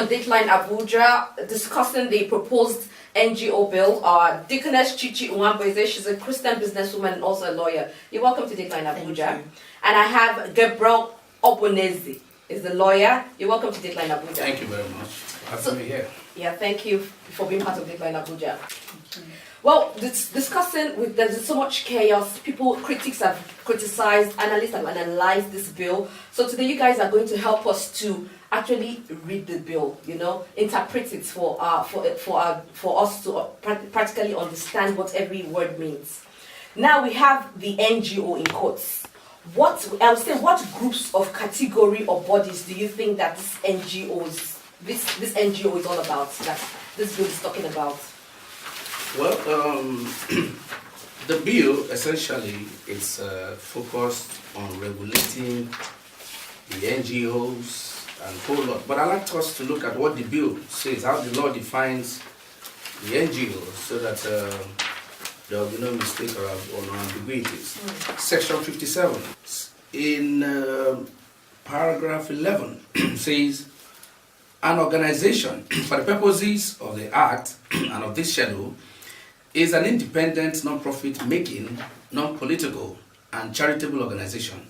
on Dateline Abuja discussing the proposed NGO bill. Deaconess Chichi Nwabueze, she's a Christian businesswoman and also a lawyer. You're welcome to Dateline Abuja. And I have Gabriel Obuneze, is the lawyer. You're welcome to Dateline Abuja. Thank you very much for having me here. Yeah, thank you for being part of Dateline Abuja. Well, discussing with there's so much chaos. Critics have criticized, analysts have analyzed this bill. So today, you guys are going to help us to actually read the bill. Interpret it for us to practically understand what every word means. Now we have the NGO in quotes. What groups of category or bodies do you think that this NGO is all about? That this bill is talking about? Well, the bill essentially is focused on regulating the NGOs and a whole lot. But I'd like us to look at what the bill says, how the law defines the NGOs, so that there will be no mistake or ambiguities. Section 57 in paragraph 11 says, an organization for the purposes of the Act and of this schedule is an independent, non-profit making, non-political and charitable organization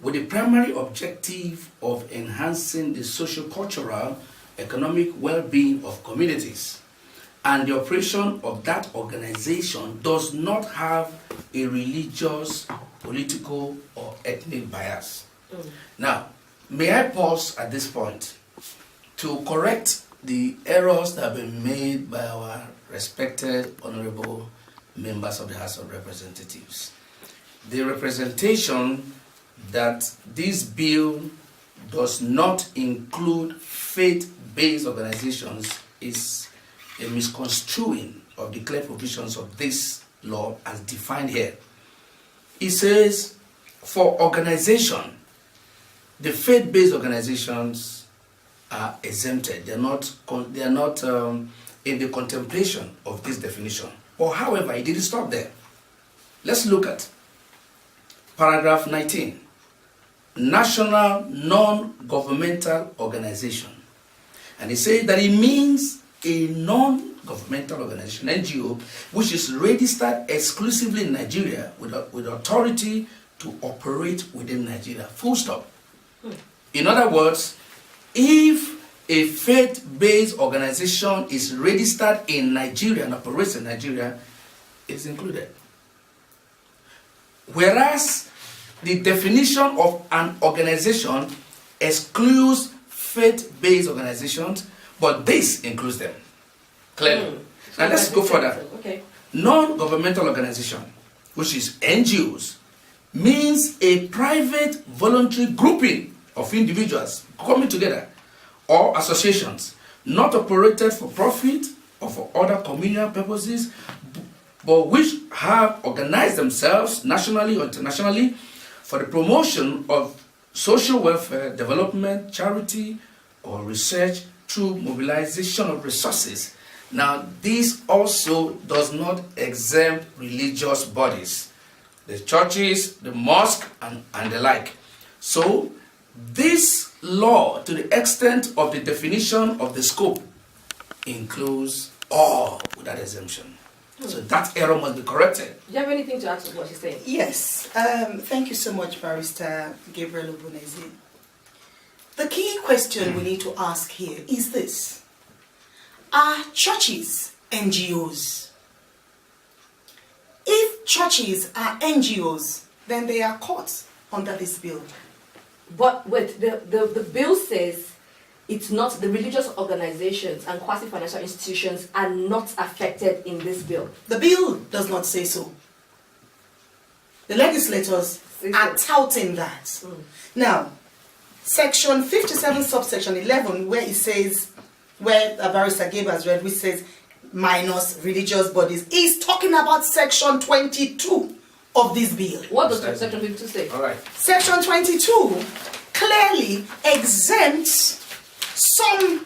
with the primary objective of enhancing the socio-cultural, economic well-being of communities. And the operation of that organization does not have a religious, political or ethnic bias. Now, may I pause at this point to correct the errors that have been made by our respected honorable members of the House of Representatives. The representation that this bill does not include faith-based organizations is a misconstruing of the clear provisions of this law as defined here. It says, for organization, the faith-based organizations are exempted. They are not in the contemplation of this definition. But however, it didn't stop there. Let's look at paragraph 19. National non-governmental organization. And it says that it means a non-governmental organization, NGO, which is registered exclusively in Nigeria with authority to operate within Nigeria. Full stop. In other words, if a faith-based organization is registered in Nigeria and operates in Nigeria, it's included. Whereas the definition of an organization excludes faith-based organizations, but this includes them. Clearly. Now let's go further. Okay. Non-governmental organization, which is NGOs, means a private voluntary grouping of individuals coming together or associations, not operated for profit or for other communal purposes, but which have organized themselves nationally or internationally for the promotion of social welfare, development, charity, or research through mobilization of resources. Now, this also does not exempt religious bodies, the churches, the mosque, and the like. So, this law, to the extent of the definition of the scope, includes all without exemption. So that error must be corrected. Do you have anything to add to what she's saying? Yes. Thank you so much, Barrister Gabriel Obuneze. The key question we need to ask here is this. Are churches NGOs? If churches are NGOs, then they are caught under this bill. But wait, the bill says it's not, the religious organizations and quasi-financial institutions are not affected in this bill. The bill does not say so. The legislators are touting that. Now, section 57, subsection 11, where it says, where Barrister Gabe has read, which says minus religious bodies, is talking about section 22 of this bill. What does section 22 say? All right. Section 22 clearly exempts some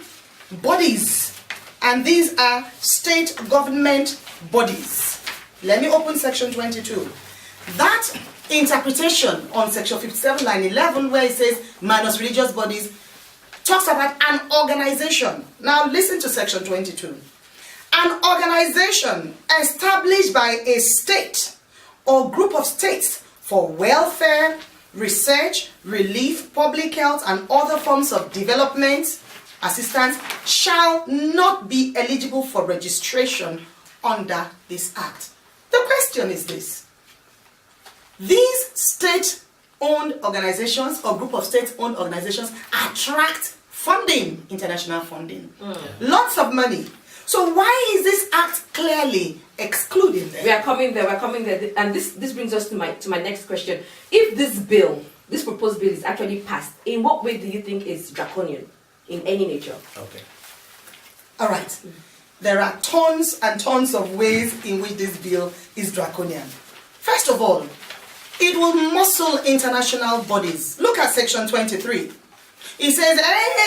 bodies, and these are state government bodies. Let me open section 22. That interpretation on section 57 line 11, where it says minus religious bodies, talks about an organization. Now listen to section 22. An organization established by a state or group of states for welfare, research, relief, public health, and other forms of development assistance shall not be eligible for registration under this act. The question is this. These state-owned organizations or group of state-owned organizations attract funding, international funding. Lots of money. So why is this act clearly excluding them? We are coming there, and this brings us to my next question. If this proposed bill is actually passed, in what way do you think is draconian in any nature? Okay. All right. There are tons and tons of ways in which this bill is draconian. First of all, it will muscle international bodies. Look at section 23. It says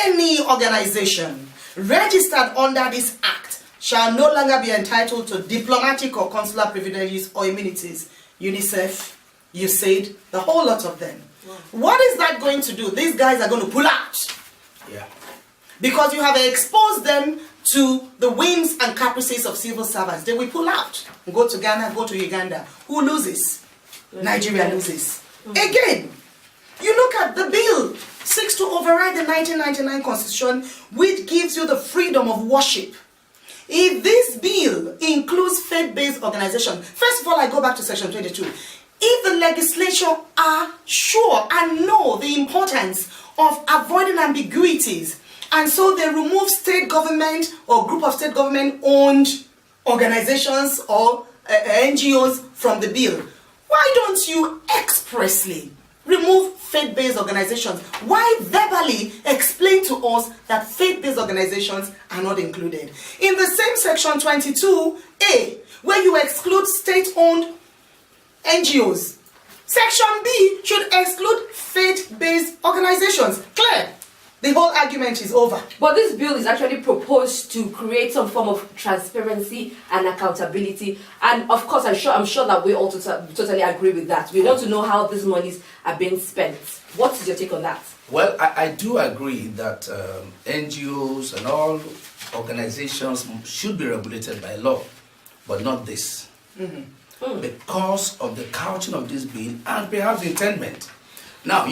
any organization registered under this act shall no longer be entitled to diplomatic or consular privileges or immunities. UNICEF, USAID, the whole lot of them. Wow. What is that going to do? These guys are going to pull out. Yeah. Because you have exposed them to the whims and caprices of civil servants. They will pull out. Go to Ghana, go to Uganda. Who loses? Nigeria loses. Again, you look at the bill seeks to override the 1999 Constitution, which gives you the freedom of worship. If this bill includes faith-based organization, first of all, I go back to section 22. If the legislature are sure and know the importance of avoiding ambiguities, and so they remove state government or group of state government-owned organizations or NGOs from the bill, why don't you expressly remove faith-based organizations? Why verbally explain to us that faith-based organizations are not included? In the same section 22A, where you exclude state-owned NGOs, section B should exclude faith-based organizations. Clear? The whole argument is over. But this bill is actually proposed to create some form of transparency and accountability. And of course, I'm sure that we all totally agree with that. We want to know how these monies are being spent. What is your take on that? Well, I do agree that NGOs and all organizations should be regulated by law, but not this. Because of the couching of this bill and perhaps the intendment. Now,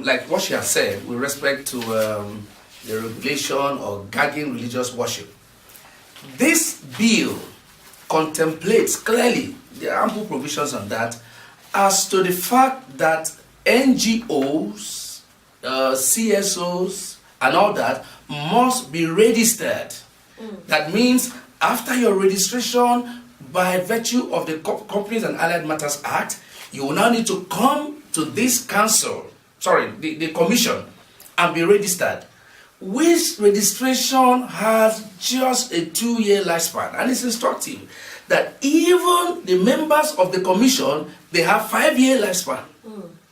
like what she has said with respect to the regulation or gagging religious worship, this bill contemplates clearly, there are ample provisions on that, as to the fact that NGOs, CSOs, and all that must be registered. That means after your registration, by virtue of the Companies and Allied Matters Act, you will now need to come to this council, the commission, and be registered, which registration has just a 2-year lifespan. And it's instructive that even the members of the commission, they have 5-year lifespan,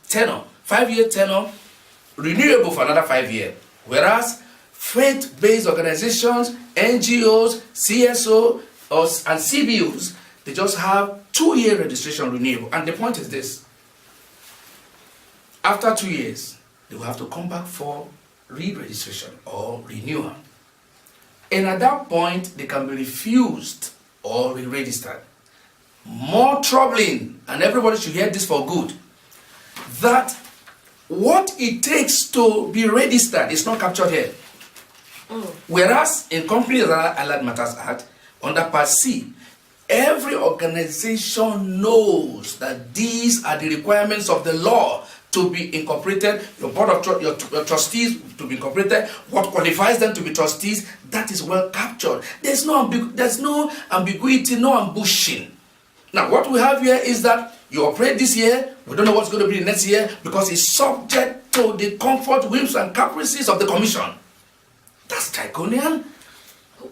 tenure, 5-year tenure, renewable for another 5 years. Whereas faith-based organizations, NGOs, CSO, and CBUs, they just have 2-year registration renewable. And the point is this. After 2 years, they will have to come back for re-registration or renewal. And at that point, they can be refused or re-registered. More troubling, and everybody should hear this for good, that what it takes to be registered is not captured here. Whereas in Companies and Allied Matters Act, under Part C, every organization knows that these are the requirements of the law to be incorporated, your board of your trustees to be incorporated, what qualifies them to be trustees, that is well captured. There's no ambiguity, no ambushing. Now, what we have here is that you operate this year, we don't know what's going to be the next year, because it's subject to the comfort, whims, and caprices of the commission. That's draconian.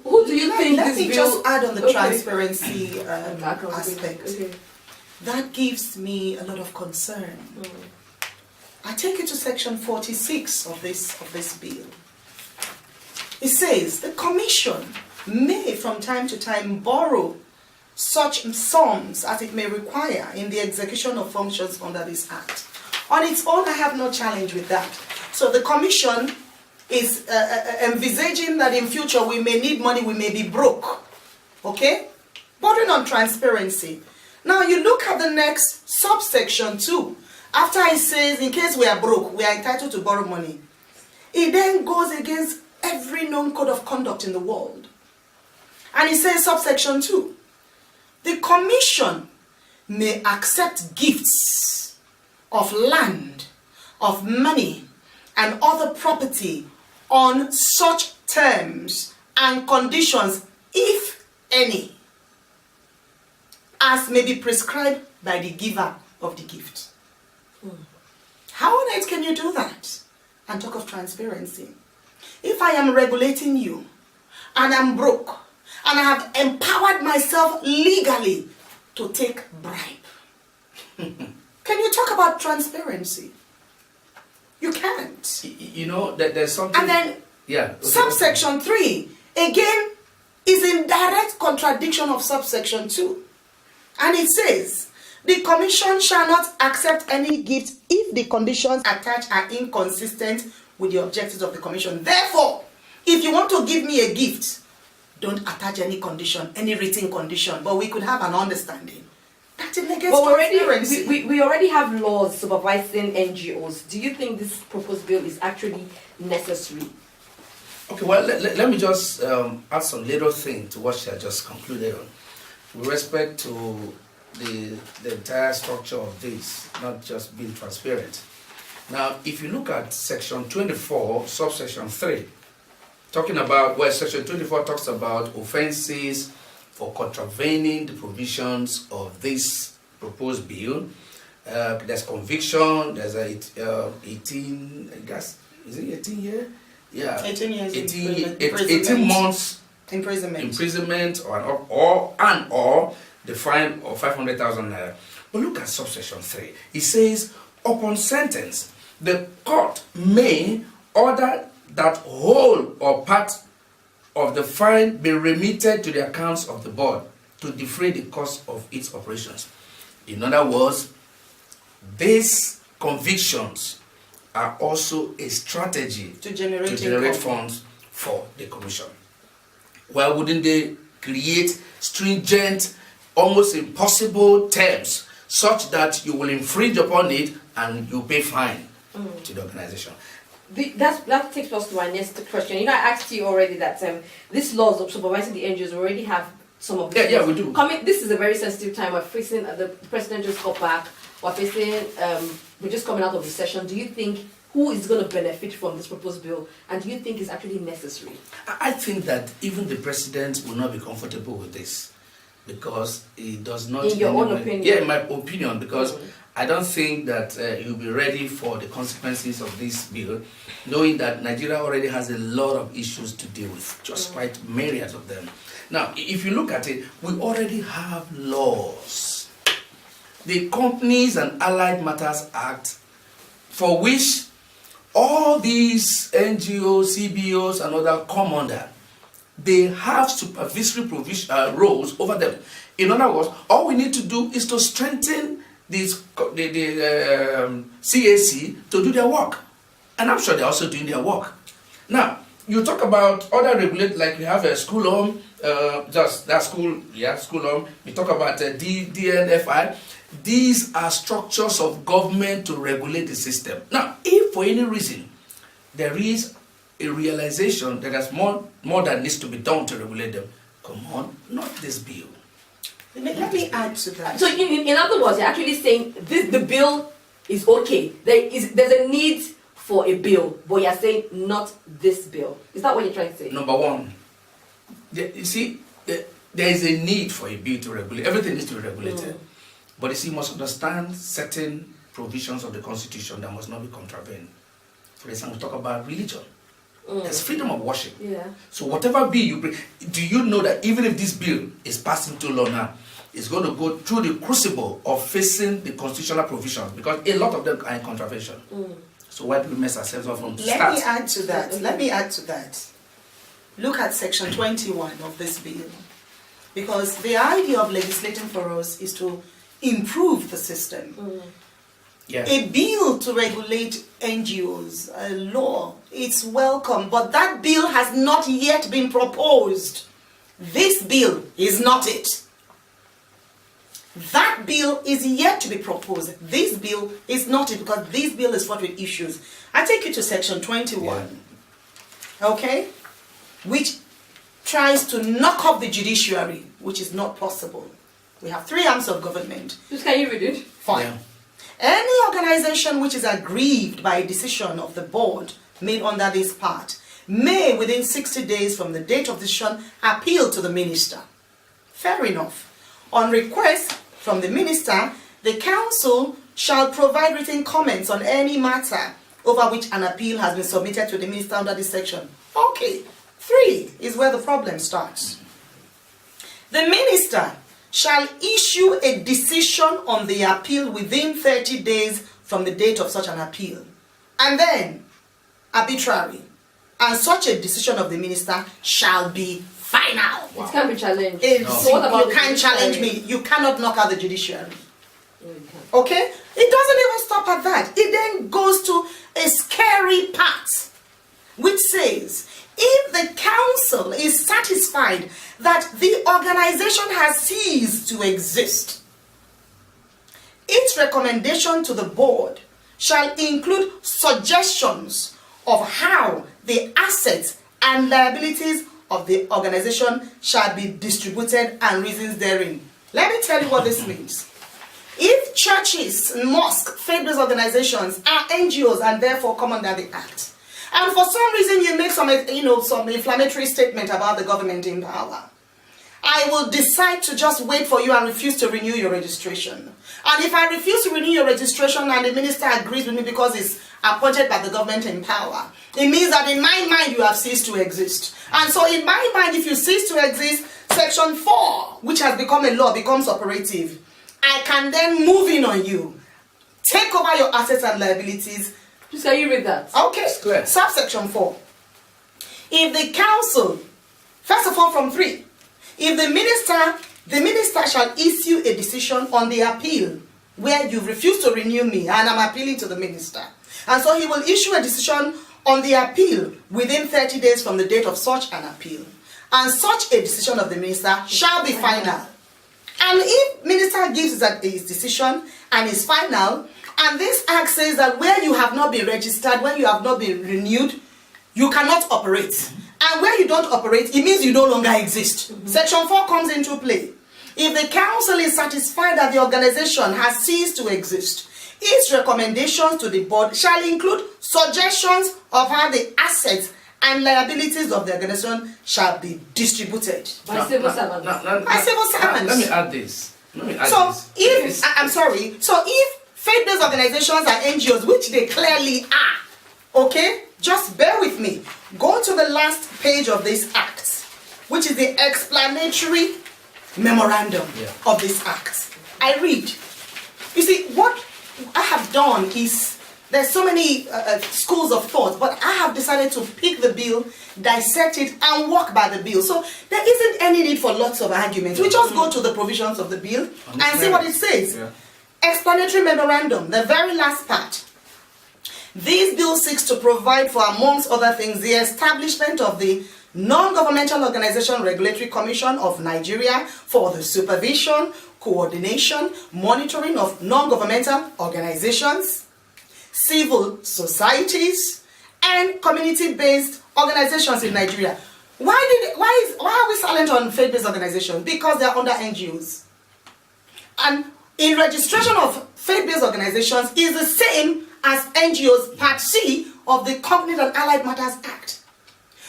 Who do you think Let this me bill... just add on the transparency aspect. Okay. That gives me a lot of concern. I take it to section 46 of this bill. It says the commission may from time to time borrow such sums as it may require in the execution of functions under this act. On its own, I have no challenge with that. So the commission is envisaging that in future we may need money, we may be broke. Okay? Bordering on transparency. Now you look at the next subsection 2. After it says, in case we are broke, we are entitled to borrow money. It then goes against every known code of conduct in the world. And it says, subsection 2, the commission may accept gifts of land, of money, and other property on such terms and conditions, if any, as may be prescribed by the giver of the gift. How on earth can you do that and talk of transparency? If I am regulating you and I'm broke and I have empowered myself legally to take bribe, can you talk about transparency? You can't. You know that there's something. And then yeah. subsection 3 again is in direct contradiction of subsection 2. And it says, the commission shall not accept any gift if the conditions attached are inconsistent with the objectives of the commission. Therefore, if you want to give me a gift, don't attach any condition, any written condition, but we could have an understanding. That it negates transparency. We already have laws supervising NGOs. Do you think this proposed bill is actually necessary? Okay, well, let me just add some little thing to what she had just concluded on. With respect to the entire structure of this, not just being transparent. Now, if you look at section 24, subsection 3, talking about, well, section 24 talks about offenses for contravening the provisions of this proposed bill. There's conviction, there's 18, I guess, is it 18 years? Yeah. 18 years 18 months imprisonment or the fine of 500,000 naira. But look at subsection 3. It says, upon sentence, the court may order that whole or part of the fine be remitted to the accounts of the board to defray the cost of its operations. In other words, these convictions are also a strategy to generate funds for the commission. Why wouldn't they create stringent, almost impossible terms such that you will infringe upon it and you pay fine to the organization? That takes us to our next question. You know, I asked you already that these laws of supervising the NGOs already have some of these. Yeah, we do. This is a very sensitive time. We're facing, the president just got back. We're facing, we're just coming out of recession. Do you think who is going to benefit from this proposed bill, and do you think it's actually necessary? I think that even the president will not be comfortable with this because he does not. In your own opinion? Yeah, in my opinion, because I don't think that he'll be ready for the consequences of this bill, knowing that Nigeria already has a lot of issues to deal with, just quite myriad of them. Now, if you look at it, we already have laws. The Companies and Allied Matters Act, for which all these NGOs, CBOs, and other come under, they have supervisory roles over them. In other words, all we need to do is to strengthen the CAC to do their work. And I'm sure they're also doing their work. Now, you talk about other regulators, like you have a school home, just that school, school home. You talk about DNFI. These are structures of government to regulate the system. Now, if for any reason there is a realization that there's more that needs to be done to regulate them, come on, not this bill. Let me add to that. So, in other words, you're actually saying the bill is okay. There's a need for a bill, but you're saying not this bill. Is that what you're trying to say? Number one, you see, there is a need for a bill to regulate. Everything needs to be regulated. But you see, you must understand certain provisions of the Constitution that must not be contravened. For example, we talk about religion. There's freedom of worship. Yeah. So whatever bill you bring, do you know that even if this bill is passed into law now, it's going to go through the crucible of facing the constitutional provisions, because a lot of them are in contravention. So why do we mess ourselves up from the start? Let me add to that. Look at section 21 of this bill. Because the idea of legislating for us is to improve the system. Yeah. A bill to regulate NGOs, a law, it's welcome, but that bill has not yet been proposed. This bill is not it. That bill is yet to be proposed. This bill is not it, because this bill is fraught with issues. I take you to section 21, okay, which tries to knock off the judiciary, which is not possible. We have 3 arms of government. Just can you read it? Fine. Yeah. Any organization which is aggrieved by a decision of the board made under this part may, within 60 days from the date of decision, appeal to the minister. Fair enough. On request from the minister, the council shall provide written comments on any matter over which an appeal has been submitted to the minister under this section. Okay, 3 is where the problem starts. The minister shall issue a decision on the appeal within 30 days from the date of such an appeal. And then, arbitrary. And such a decision of the minister shall be final. It can be challenged. So What about you the can't challenge judiciary? me. You cannot knock out the judiciary. No, you can't. Okay? It doesn't even stop at that. It then goes to a scary part, which says, if the council is satisfied that the organization has ceased to exist, its recommendation to the board shall include suggestions of how the assets and liabilities of the organization shall be distributed and reasons therein. Let me tell you what this means. If churches, mosques, faith-based organizations are NGOs and therefore come under the Act, and for some reason you make some inflammatory statement about the government in power, I will decide to just wait for you and refuse to renew your registration. And if I refuse to renew your registration and the minister agrees with me because it's appointed by the government in power, it means that in my mind you have ceased to exist. And so in my mind, if you cease to exist, section 4, which has become a law, becomes operative. I can then move in on you, take over your assets and liabilities. Please, can you read that? Okay, It's clear. subsection 4. If the council, first of all from 3, if the minister shall issue a decision on the appeal where you refuse to renew me and I'm appealing to the minister. And so he will issue a decision on the appeal within 30 days from the date of such an appeal. And such a decision of the minister shall be final. And if minister gives his decision and is final, and this act says that where you have not been registered, when you have not been renewed, you cannot operate. And where you don't operate, it means you no longer exist. Section 4 comes into play. If the council is satisfied that the organization has ceased to exist, its recommendations to the board shall include suggestions of how the assets and liabilities of the organization shall be distributed. By civil servants. By civil servants. Let me add this. So if faith-based organizations are NGOs, which they clearly are, okay, just bear with me. Go to the last page of this act, which is the explanatory memorandum of this act. I read. You see, what I have done is, there's so many schools of thought, but I have decided to pick the bill, dissect it, and walk by the bill. So there isn't any need for lots of arguments. We just go to the provisions of the bill and see what it says. Yeah. Explanatory memorandum, the very last part. This bill seeks to provide for, amongst other things, the establishment of the Non-Governmental Organization Regulatory Commission of Nigeria for the supervision, coordination, monitoring of non-governmental organizations, civil societies, and community-based organizations in Nigeria. Why are we silent on faith-based organizations? Because they are under NGOs. And in registration of faith-based organizations is the same as NGOs Part C of the Companies and Allied Matters Act.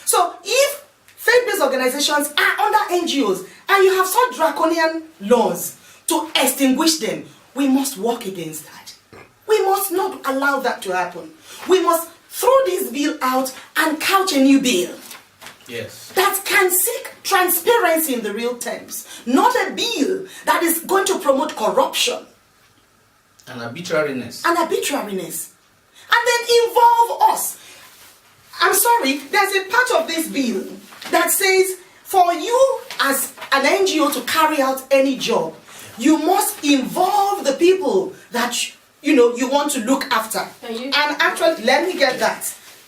So if faith-based organizations are under NGOs and you have such draconian laws to extinguish them, we must work against that. We must not allow that to happen. We must throw this bill out and couch a new bill. Yes. That can seek transparency in the real terms, not a bill that is going to promote corruption And arbitrariness. and arbitrariness, and then involve us. I'm sorry, there's a part of this bill that says for you as an NGO to carry out any job, you must involve the people that you want to look after. And actually, let me get that.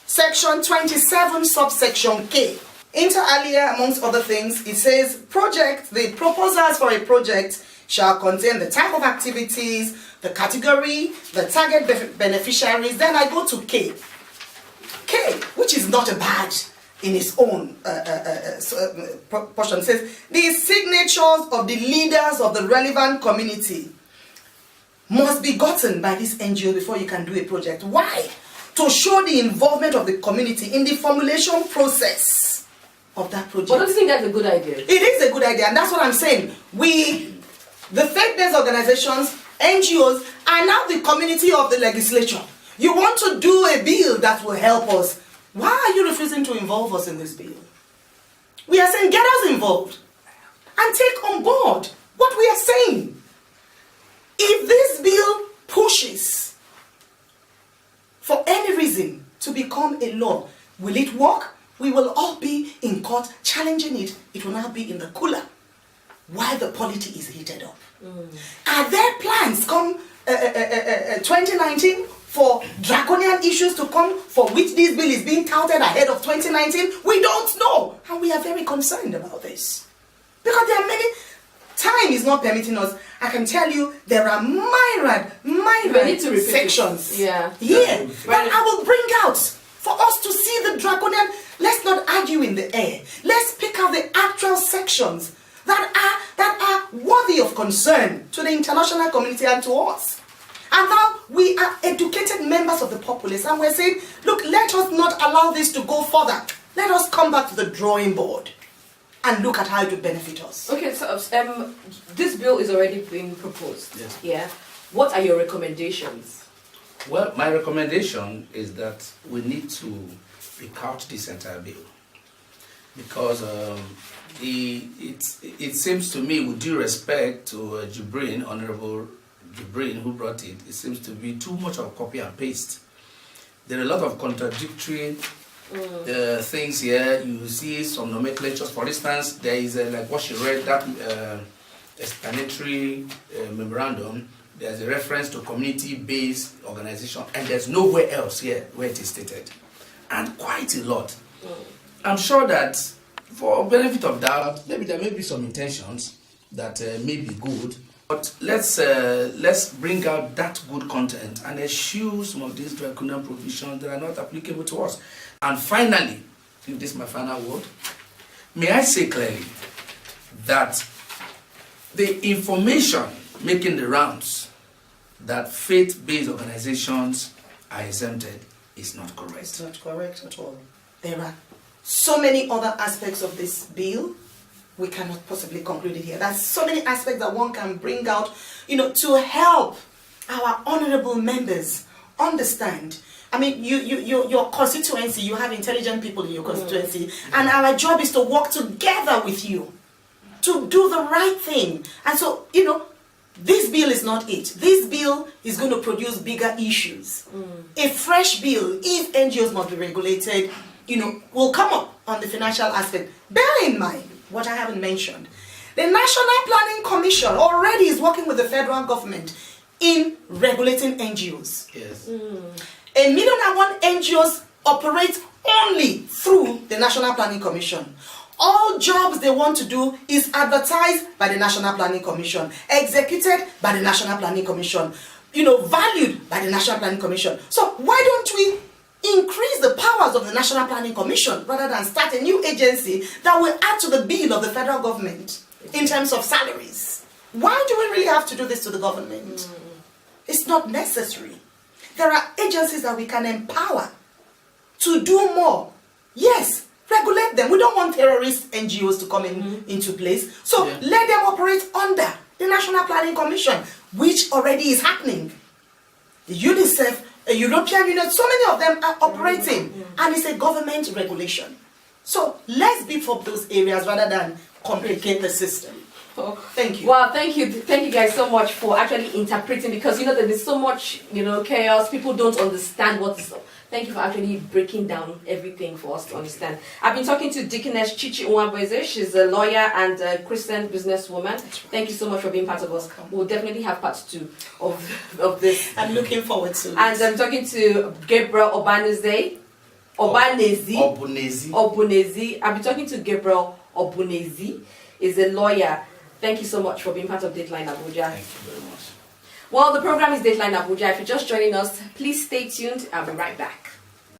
Section 27, subsection K. Inter alia, amongst other things, it says the proposals for a project shall contain the type of activities, the category, the target beneficiaries. Then I go to K. K, which is not a badge in its own portion, says the signatures of the leaders of the relevant community must be gotten by this NGO before you can do a project. Why? To show the involvement of the community in the formulation process of that project. But don't you think that's a good idea? It is a good idea, and that's what I'm saying. The faith-based organizations, NGOs, are now the community of the legislature. You want to do a bill that will help us. Why are you refusing to involve us in this bill? We are saying get us involved and take on board what we are saying. If this bill pushes for any reason to become a law, will it work? We will all be in court challenging it. It will now be in the cooler while the polity is heated up. Are there plans come 2019 for draconian issues to come for which this bill is being touted ahead of 2019? We don't know, and we are very concerned about this because there are many. Time is not permitting us. I can tell you there are myriad sections here that I will bring out for us to see the draconian. Let's not argue in the air. Let's pick out the actual sections that are worthy of concern to the international community and to us. And now we are educated members of the populace, and we're saying, look, let us not allow this to go further. Let us come back to the drawing board and look at how it would benefit us. Okay, so this bill is already being proposed. Yes. Yeah. What are your recommendations? Well, my recommendation is that we need to recount this entire bill because it seems to me, with due respect to Honorable Jibrin, who brought it, it seems to be too much of copy and paste. There are a lot of contradictory things here. You see some nomenclatures. For instance, there is like what she read, that explanatory memorandum. There's a reference to community-based organization, and there's nowhere else here where it is stated, and quite a lot. I'm sure that for benefit of doubt, maybe there may be some intentions that may be good, but let's bring out that good content and eschew some of these draconian provisions that are not applicable to us. And finally, if this is my final word, may I say clearly that the information making the rounds that faith-based organizations are exempted is not correct. It's not correct at all. There are so many other aspects of this bill. We cannot possibly conclude it here. There's so many aspects that one can bring out, to help our honorable members understand. I mean, your constituency, you have intelligent people in your constituency, and our job is to work together with you to do the right thing. And so, this bill is not it. This bill is going to produce bigger issues. A fresh bill, if NGOs must be regulated, will come up on the financial aspect. Bear in mind what I haven't mentioned. The National Planning Commission already is working with the federal government in regulating NGOs. Yes. 1,000,001 NGOs operate only through the National Planning Commission. All jobs they want to do is advertised by the National Planning Commission, executed by the National Planning Commission, valued by the National Planning Commission. So why don't we increase the powers of the National Planning Commission rather than start a new agency that will add to the bill of the federal government in terms of salaries? Why do we really have to do this to the government? It's not necessary. There are agencies that we can empower to do more. Yes, regulate them. We don't want terrorist NGOs to come into place. So let them operate under the National Planning Commission, which already is happening. The UNICEF, the European Union, so many of them are operating, and it's a government regulation. So let's beef up those areas rather than complicate the system. Thank you. Wow, thank you guys so much for actually interpreting, because you know there is so much chaos. People don't understand what is. Thank you for actually breaking down everything for us to understand. I've been talking to Deaconess Chichi Nwabueze. She's a lawyer and a Christian businesswoman. Thank you so much for being part of us. We'll definitely have part 2 of this. I'm looking forward to it. And I'm talking to Gabriel Obuneze. Obuneze. I'll be talking to Gabriel Obuneze. Is a lawyer. Thank you so much for being part of DatelineAbuja. Thank you very much. Well, the program is DatelineAbuja. If you're just joining us, please stay tuned. I'll be right back.